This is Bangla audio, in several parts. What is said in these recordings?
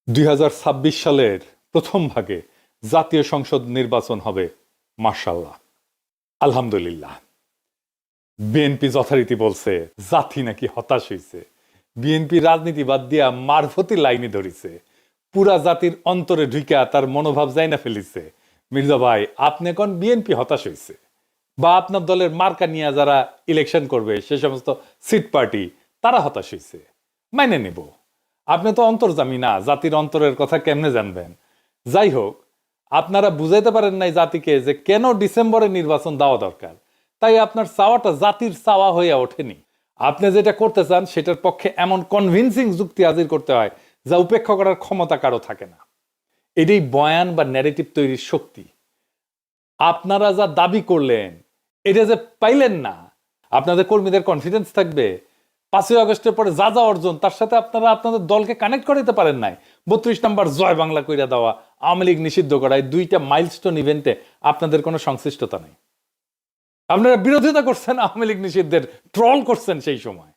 2026 সালের প্রথম ভাগে জাতীয় সংসদ নির্বাচন হবে মাশাআল্লাহ। আলহামদুলিল্লাহ। বিএনপি যথারীতি বলছে জাতি নাকি হতাশ হয়েছে। বিএনপি রাজনীতি বাদ দিয়া মারফতি লাইনে ধরিছে, পুরা জাতির অন্তরে ঢুইকা তার মনোভাব যাই না ফেলিছে। মির্জা ভাই, আপনি কোন বিএনপি হতাশ হয়েছে, বা আপনার দলের মার্কা নিয়ে যারা ইলেকশন করবে সে সমস্ত সিট পার্টি তারা হতাশ হয়েছে, মাইনে নেব। আপনি তো অন্তর্যামী না, জাতির অন্তরের কথা কেমনে জানবেন? যাই হোক, আপনারা বুঝাইতে পারেন নাই জাতিকে যে কেন ডিসেম্বরে নির্বাচন দেওয়া দরকার, তাই আপনার চাওয়াটা জাতির চাওয়া হয়ে ওঠেনি। আপনি যেটা করতে চান সেটার পক্ষে এমন কনভিন্সিং যুক্তি হাজির করতে হয় যা উপেক্ষা করার ক্ষমতা কারো থাকে না। এটাই বয়ান বা ন্যারেটিভ তৈরির শক্তি। আপনারা যা দাবি করলেন এটা যে পাইলেন না, আপনাদের কর্মীদের কনফিডেন্স থাকবে 5ই আগস্টের পরে যা যা অর্জন তার সাথে আপনারা আপনাদের দলকে কানেক্ট করাইতে পারেন নাই। 32 নম্বর জয় বাংলা কইরা দেওয়া, আওয়ামী লীগ নিষিদ্ধ করা, এই দুইটা মাইলস্টোন ইভেন্টে আপনাদের কোনো সংশ্লিষ্টতা নেই। আপনারা বিরোধিতা করছেন আওয়ামী লীগ নিষিদ্ধের, ট্রল করছেন সেই সময়।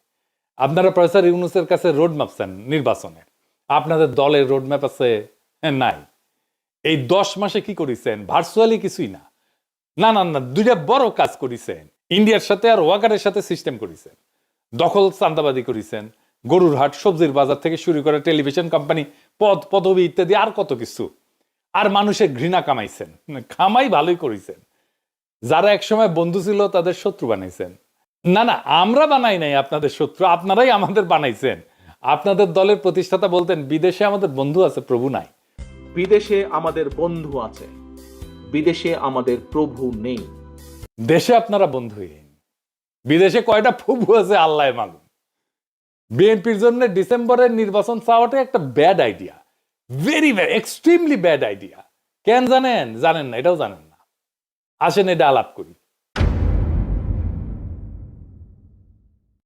আপনারা প্রফেসর ইউনূসের কাছে রোড ম্যাপ চান নির্বাচনে, আপনাদের দলের রোড ম্যাপ আছে নাই। এই 10 মাসে কি করেছেন? ভার্চুয়ালি কিছুই না। না না না, দুইটা বড় কাজ করেছেন। ইন্ডিয়ার সাথে আর ওয়াকারের সাথে সিস্টেম করেছেন, দখল চান্দাবাদী করেছেন, গরুর হাট, সবজির বাজার থেকে শুরু করে টেলিভিশন কোম্পানি, পদ পদবি ইত্যাদি আর কত কিছু। আর মানুষের ঘৃণা কামাইছেন, কামাই ভালোই করেছেন। যারা একসময় বন্ধু ছিল তাদের শত্রু বানাইছেন। না না, আমরা বানাই নাই আপনাদের শত্রু, আপনারাই আমাদের বানাইছেন। আপনাদের দলের প্রতিষ্ঠাতা বলতেন বিদেশে আমাদের বন্ধু আছে, প্রভু নাই। বিদেশে আমাদের বন্ধু আছে, বিদেশে আমাদের প্রভু নেই। দেশে আপনারা বন্ধুহীন, বিদেশে কয়টা প্রভু আছে আল্লাহ মালুম। বিএনপির জন্য ডিসেম্বরের নির্বাচন চাওয়াটা একটা bad idea, very very extremely bad idea. কেন জানেন? জানেন না, এটাও জানেন না। আসেন এটা আলাপ করি।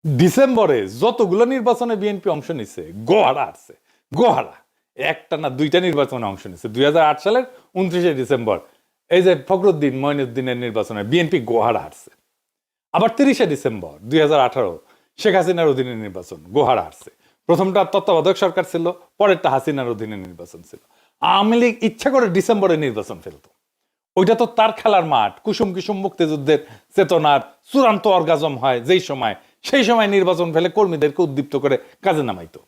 ডিসেম্বরে যতগুলো নির্বাচনে বিএনপি অংশ নিচ্ছে, গোহারা আসছে, গোহারা একটা না দুইটা নির্বাচনে অংশ নিচ্ছে। 2008 সালের 29শে ডিসেম্বর এই যে ফখরুদ্দিন মঈনুদ্দিনের নির্বাচনে বিএনপি গোহারা হারছে। আবার 30শে ডিসেম্বর 2018 শেখ হাসিনার অধীনে নির্বাচন, গোহারা হারছে। প্রথমটা তত্ত্বাবধায়ক সরকার ছিল, পরেরটা হাসিনার অধীনে নির্বাচন ছিল। আওয়ামী লীগ ইচ্ছা করে ডিসেম্বরে নির্বাচন ফেলতো। ওইটা তো তার খেলার মাঠ, কুসুম কুসুম মুক্তিযুদ্ধের চেতনার চূড়ান্ত অর্গাজম হয় যেই সময়, সেই সময় নির্বাচন ফেলে কর্মীদেরকে উদ্দীপ্ত করে কাজে নামাইতো।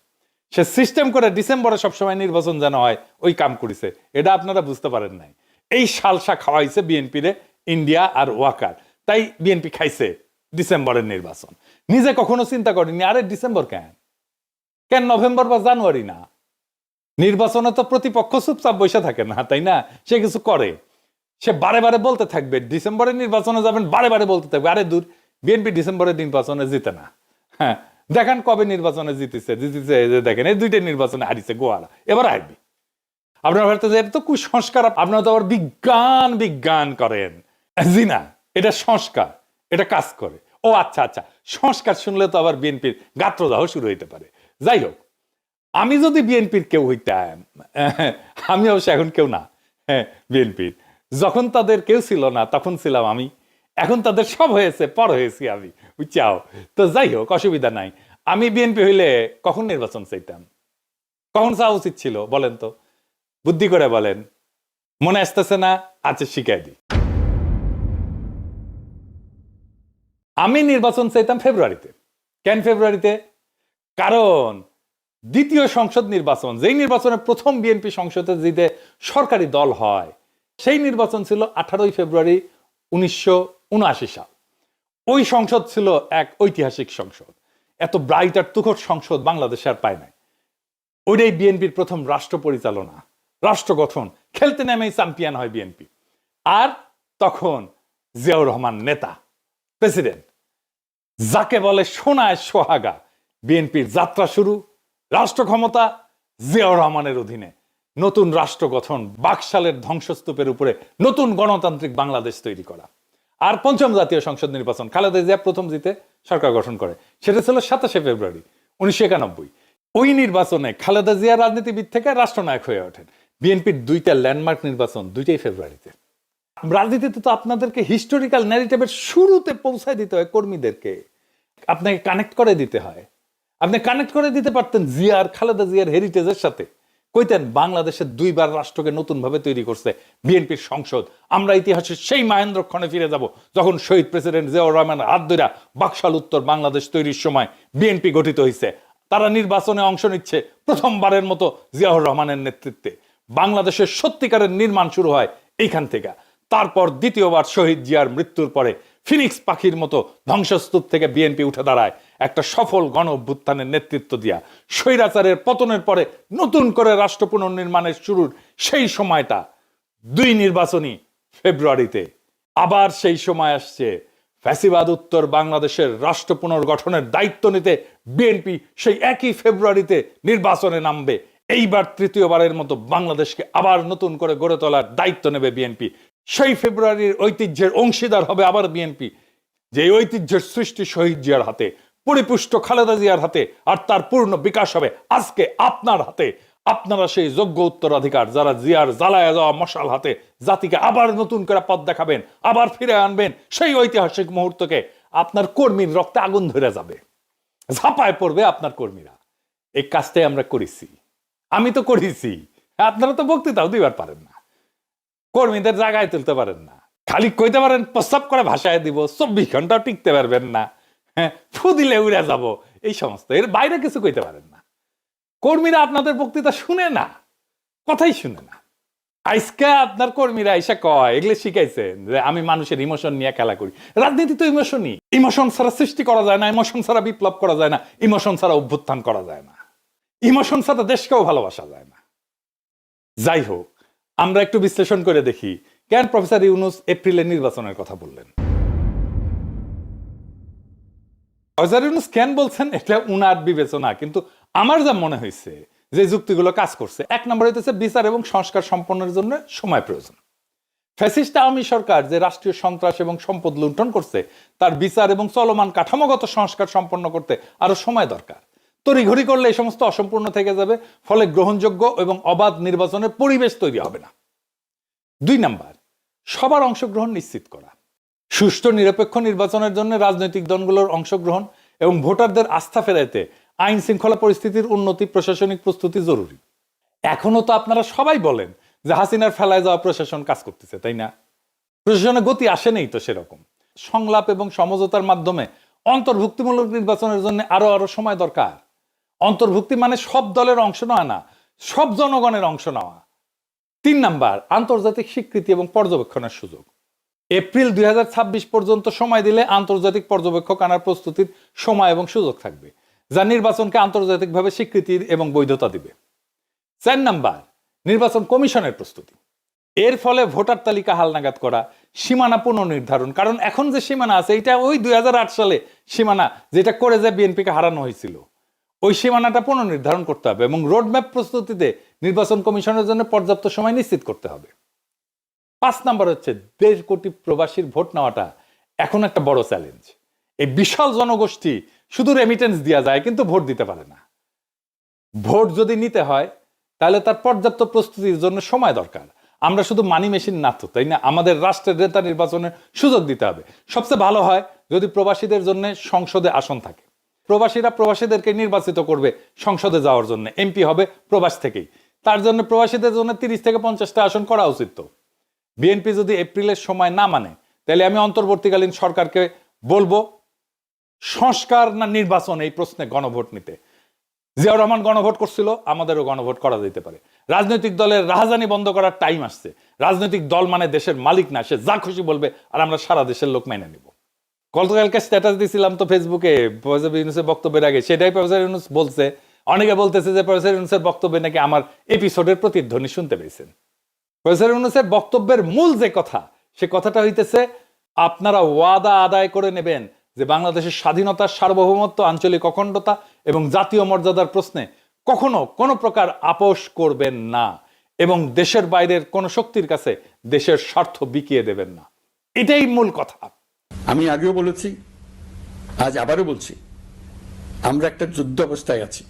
সে সিস্টেম করে ডিসেম্বরে সবসময় নির্বাচন যেন হয় ওই কাম করেছে। এটা আপনারা বুঝতে পারেন নাই। এই সালসা খাওয়াইছে বিএনপিরে ইন্ডিয়া আর ওয়াকার, তাই বিএনপি খাইছে ডিসেম্বরের নির্বাচন। নিজে কখনো চিন্তা করেনি আরে ডিসেম্বর কেন, কেন নভেম্বর বা জানুয়ারি না? নির্বাচনে তো প্রতিপক্ষ চুপচাপ বসে থাকে না, তাই না? সে কিছু করে, সে বারে বারে বলতে থাকবে ডিসেম্বরের নির্বাচনে যাবেন, বারে বারে বলতে থাকবে। আরে দূর, বিএনপি ডিসেম্বরের নির্বাচনে জিতে না। হ্যাঁ, দেখেন কবে নির্বাচনে জিতেছে, দেখেন এই দুইটা নির্বাচনে হারিয়েছে গোয়ারা, এবার হারবি। আপনার ভারতে যে এটা তো কুসংস্কার, আপনারা তো আবার বিজ্ঞান বিজ্ঞান করেন। জি না, এটা সংস্কার, এটা কাজ করে। ও আচ্ছা আচ্ছা, সংস্কার শুনলে তো আবার বিএনপির গাত্রদাহ শুরু হইতে পারে। যাই হোক, আমি যদি বিএনপির কেউ হইতাম, আমি অবশ্য এখন কেউ না, হ্যাঁ বিএনপির, যখন তাদের কেউ ছিল না তখন ছিলাম আমি, এখন তাদের সব হয়েছে, পর হয়েছি আমি, বুঝছাও? তো যাই হোক, অসুবিধা নাই। আমি বিএনপি হইলে কখন নির্বাচন চাইতাম, কখন চাওয়া উচিত ছিল বলেন তো? বুদ্ধি করে বলেন, মনে আসতেছে না? আচ্ছা শিখাই দিই। আমি নির্বাচন চাইতাম ফেব্রুয়ারিতে। কেন ফেব্রুয়ারিতে? কারণ দ্বিতীয় সংসদ নির্বাচন, যেই নির্বাচনে প্রথম বিএনপি সংসদে জিতে সরকারি দল হয়, সেই নির্বাচন ছিল 18ই ফেব্রুয়ারি 1979 সাল। ওই সংসদ ছিল এক ঐতিহাসিক সংসদ। এত ব্রাইট আর তুখর সংসদ বাংলাদেশে আর পায় নাই। ওইটাই বিএনপির প্রথম রাষ্ট্র পরিচালনা, রাষ্ট্র গঠন, খেলতে নেমেই চ্যাম্পিয়ন হয় বিএনপি। আর তখন জিয়াউর রহমান নেতা, প্রেসিডেন্ট, যাকে বলে সোনায় সোহাগা। বিএনপির যাত্রা শুরু, রাষ্ট্র ক্ষমতা জিয়াউর রহমানের অধীনে, নতুন রাষ্ট্র গঠন, বাকশালের ধ্বংসস্তূপের উপরে নতুন গণতান্ত্রিক বাংলাদেশ তৈরি করা। আর পঞ্চম জাতীয় সংসদ নির্বাচন, খালেদা জিয়া প্রথম জিতে সরকার গঠন করে, সেটা ছিল 27শে ফেব্রুয়ারি 1991। ওই নির্বাচনে খালেদা জিয়া রাজনীতিবিদ থেকে রাষ্ট্রনায়ক হয়ে ওঠেন। বিএনপির দুইটা ল্যান্ডমার্ক নির্বাচন, দুইটাই ফেব্রুয়ারিতে। রাজনীতিতে তো আপনাদেরকে হিস্টোরিক্যাল ন্যারেটিভের শুরুতে পৌঁছায় দিতে হয় কর্মীদেরকে, আপনাকে কানেক্ট করে দিতে হয়। আপনি কানেক্ট করে দিতে পারতেন জিয়ার, খালেদা জিয়ার হেরিটেজের সাথে, কইতেন বাংলাদেশের দুইবার রাষ্ট্রকে নতুনভাবে তৈরি করছে বিএনপির সংসদ। আমরা ইতিহাসের সেই মাহেন্দ্রক্ষণে ফিরে যাব যখন শহীদ প্রেসিডেন্ট জিয়াউর রহমান হাত ধইরা বাকশাল উত্তর বাংলাদেশ তৈরির সময় বিএনপি গঠিত হয়েছে। তারা নির্বাচনে অংশ নিচ্ছে প্রথমবারের মতো জিয়াউর রহমানের নেতৃত্বে। বাংলাদেশের সত্যিকারের নির্মাণ শুরু হয় এইখান থেকে। তারপর দ্বিতীয়বার শহীদ জিয়ার মৃত্যুর পরে ফিনিক্স পাখির মতো ধ্বংসস্তূপ থেকে বিএনপি উঠে দাঁড়ায় একটা সফল গণ অভ্যুত্থানের নেতৃত্ব দিয়া। স্বৈরাচারের পতনের পরে নতুন করে রাষ্ট্র পুনর্নির্মাণের শুরুর সেই সময়টা 2 নির্বাচনী ফেব্রুয়ারিতে। আবার সেই সময় আসছে ফ্যাসিবাদ উত্তর বাংলাদেশের রাষ্ট্র পুনর্গঠনের দায়িত্ব নিতে বিএনপি সেই একই ফেব্রুয়ারিতে নির্বাচনে নামবে। এইবার তৃতীয়বারের মতো বাংলাদেশকে আবার নতুন করে গড়ে তোলার দায়িত্ব নেবে বিএনপি। সেই ফেব্রুয়ারির ঐতিহ্যের অংশীদার হবে আবার বিএনপি, যে ঐতিহ্যের সৃষ্টি শহীদ জিয়ার হাতে, পরিপুষ্ট খালেদা জিয়ার হাতে, আর তার পূর্ণ বিকাশ হবে আজকে আপনার হাতে। আপনারা সেই যোগ্য উত্তরাধিকার যারা জিয়ার জ্বালায়া যাওয়া মশাল হাতে জাতিকে আবার নতুন করে পথ দেখাবেন, আবার ফিরে আনবেন সেই ঐতিহাসিক মুহূর্তকে। আপনার কর্মীর রক্তে আগুন ধরে যাবে, ঝাঁপায় পড়বে আপনার কর্মীরা। এই কাজটাই আমরা করেছি, আমি তো করেছি। আপনারা তো বক্তৃতাও দিবার পারেন না, কর্মীদের জায়গায় তুলতে পারেন না, খালি কইতে পারেন প্রস্তাব করে ভাষায় দিব, 24 ঘন্টাও টিকতে পারবেন না, হ্যাঁ ফু দিলে উড়ে যাব, এই সমস্ত। এর বাইরে কিছু কইতে পারেন না। কর্মীরা আপনাদের বক্তৃতা শুনে না, কথাই শুনে না। আজকে আপনার কর্মীরা এসে কয়, এগুলো শিখাইছেন যে আমি মানুষের ইমোশন নিয়ে খেলা করি। রাজনীতি তো ইমোশনই, ইমোশন ছাড়া সৃষ্টি করা যায় না, ইমোশন ছাড়া বিপ্লব করা যায় না, ইমোশন ছাড়া অভ্যুত্থান করা যায় না, ইমোশন ছাড়া দেশকেও ভালোবাসা যায় না। যাই হোক, আমরা একটু বিশ্লেষণ করে দেখি কেন প্রফেসর ইউনূস এপ্রিলের নির্বাচনের কথা বললেন। প্রফেসর ইউনূস কেন বলছেন এটা উনার বিবেচনা, কিন্তু আমার যা মনে হয়েছে যে যুক্তিগুলো কাজ করছে। 1 নম্বর হইতেছে বিচার এবং সংস্কার সম্পন্নের জন্য সময় প্রয়োজন। ফ্যাসিস্ট আওয়ামী সরকার যে রাষ্ট্রীয় সন্ত্রাস এবং সম্পদ লুণ্ঠন করছে তার বিচার এবং চলমান কাঠামোগত সংস্কার সম্পন্ন করতে আরো সময় দরকার। তড়িঘড়ি করলে এই সমস্ত অসম্পূর্ণ থেকে যাবে, ফলে গ্রহণযোগ্য এবং অবাধ নির্বাচনের পরিবেশ তৈরি হবে না। 2 নাম্বার, সবার অংশগ্রহণ নিশ্চিত করা। সুষ্ঠু নিরপেক্ষ নির্বাচনের জন্য রাজনৈতিক দলগুলোর অংশগ্রহণ এবং ভোটারদের আস্থা ফেরাইতে আইন শৃঙ্খলা পরিস্থিতির উন্নতি, প্রশাসনিক প্রস্তুতি জরুরি। এখনো তো আপনারা সবাই বলেন যে হাসিনার ফেলায় যাওয়া প্রশাসন কাজ করতেছে, তাই না? প্রশাসনের গতি আসে নেই তো সেরকম। সংলাপ এবং সমঝোতার মাধ্যমে অন্তর্ভুক্তিমূলক নির্বাচনের জন্য আরো সময় দরকার। অন্তর্ভুক্তি মানে সব দলের অংশ নেওয়া না, সব জনগণের অংশ নেওয়া। 3 নাম্বার, আন্তর্জাতিক স্বীকৃতি এবং পর্যবেক্ষণের সুযোগ। এপ্রিল 2026 পর্যন্ত সময় দিলে আন্তর্জাতিক পর্যবেক্ষক আনার প্রস্তুতির সময় এবং সুযোগ থাকবে, যা নির্বাচনকে আন্তর্জাতিকভাবে স্বীকৃতির এবং বৈধতা দিবে। 4 নাম্বার, নির্বাচন কমিশনের প্রস্তুতি। এর ফলে ভোটার তালিকা হালনাগাদ করা, সীমানা পুনর্নির্ধারণ। কারণ এখন যে সীমানা আছে এটা ওই 2008 সালে সীমানা, যেটা করে যে বিএনপিকে হারানো হয়েছিল, ওই সীমানাটা পুনর্নির্ধারণ করতে হবে এবং রোডম্যাপ প্রস্তুতিতে নির্বাচন কমিশনের জন্য পর্যাপ্ত সময় নিশ্চিত করতে হবে। 5 নাম্বার হচ্ছে 1.5 কোটি প্রবাসীর ভোট নেওয়াটা এখন একটা বড় চ্যালেঞ্জ। এই বিশাল জনগোষ্ঠী শুধু রেমিটেন্স দেওয়া যায় কিন্তু ভোট দিতে পারে না। ভোট যদি নিতে হয় তাহলে তার পর্যাপ্ত প্রস্তুতির জন্য সময় দরকার। আমরা শুধু মানি মেশিন না তো, তাই না? আমাদের রাষ্ট্রের নেতা নির্বাচনের সুযোগ দিতে হবে। সবচেয়ে ভালো হয় যদি প্রবাসীদের জন্য সংসদে আসন থাকে। প্রবাসীরা প্রবাসীদেরকে নির্বাচিত করবে সংসদে যাওয়ার জন্য, এমপি হবে প্রবাস থেকেই। তার জন্য প্রবাসীদের জন্য 30 থেকে 50টা আসন করা উচিত। তো বিএনপি যদি এপ্রিলের সময় না মানে তাহলে আমি অন্তর্বর্তীকালীন সরকারকে বলবো সংস্কার না নির্বাচন এই প্রশ্নে গণভোট নিতে। জিয়াউর রহমান গণভোট করছিল, আমাদেরও গণভোট করা যেতে পারে। রাজনৈতিক দলের রাহাজানি বন্ধ করার টাইম আসছে। রাজনৈতিক দল মানে দেশের মালিক না, সে যা খুশি বলবে আর আমরা সারা দেশের লোক মেনে নিব। গতকালকে স্ট্যাটাস দিয়েছিলাম তো ফেসবুকে প্রফেসর ইউনূসের বক্তব্যের আগে, সেটাই প্রফেসর ইউনূস বলছে। অনেকে বলতেছে যে প্রফেসর ইউনূসের বক্তব্যে নাকি আমার এপিসোডের প্রতিধ্বনি শুনতে পেয়েছেন। প্রফেসর ইউনূসের বক্তব্যের মূল যে কথা, সে কথাটা হইতেছে আপনারা ওয়াদা আদায় করে নেবেন যে বাংলাদেশের স্বাধীনতা, সার্বভৌমত্ব, আঞ্চলিক অখণ্ডতা এবং জাতীয় মর্যাদার প্রশ্নে কখনো কোনো প্রকার আপোষ করবেন না এবং দেশের বাইরের কোন শক্তির কাছে দেশের স্বার্থ বিকিয়ে দেবেন না। এটাই মূল কথা। আমি আগেও বলেছি, আজ আবারও বলছি, আমরা একটা যুদ্ধ অবস্থায় আছি।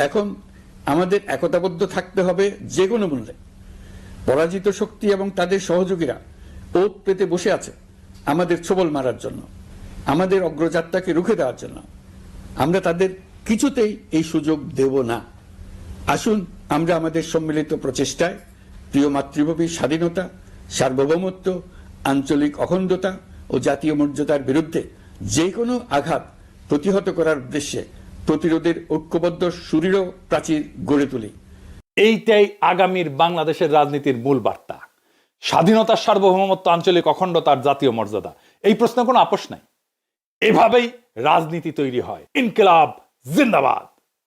এখন আমাদের একতাবদ্ধ থাকতে হবে যে কোনো মূল্যে। পরাজিত শক্তি এবং তাদের সহযোগীরা ওত পেতে বসে আছে আমাদের ছোবল মারার জন্য, আমাদের অগ্রযাত্রাকে রুখে দেওয়ার জন্য। আমরা তাদের কিছুতেই এই সুযোগ দেব না। আসুন আমরা আমাদের সম্মিলিত প্রচেষ্টায় প্রিয় মাতৃভূমির স্বাধীনতা, সার্বভৌমত্ব, আঞ্চলিক অখণ্ডতা ও জাতীয় মর্যাদার বিরুদ্ধে যে কোনো আঘাত প্রতিহত করার উদ্দেশ্যে প্রতিরোধের ঐক্যবদ্ধ সুদৃঢ় প্রাচীর গড়ে তুলি। এইটাই আগামীর বাংলাদেশের রাজনীতির মূল বার্তা। স্বাধীনতার সার্বভৌমত্ব, আঞ্চলিক অখণ্ডতার জাতীয় মর্যাদা, এই প্রশ্নে কোনো আপোষ নাই। এভাবেই রাজনীতি তৈরি হয়। ইনকিলাব জিন্দাবাদ।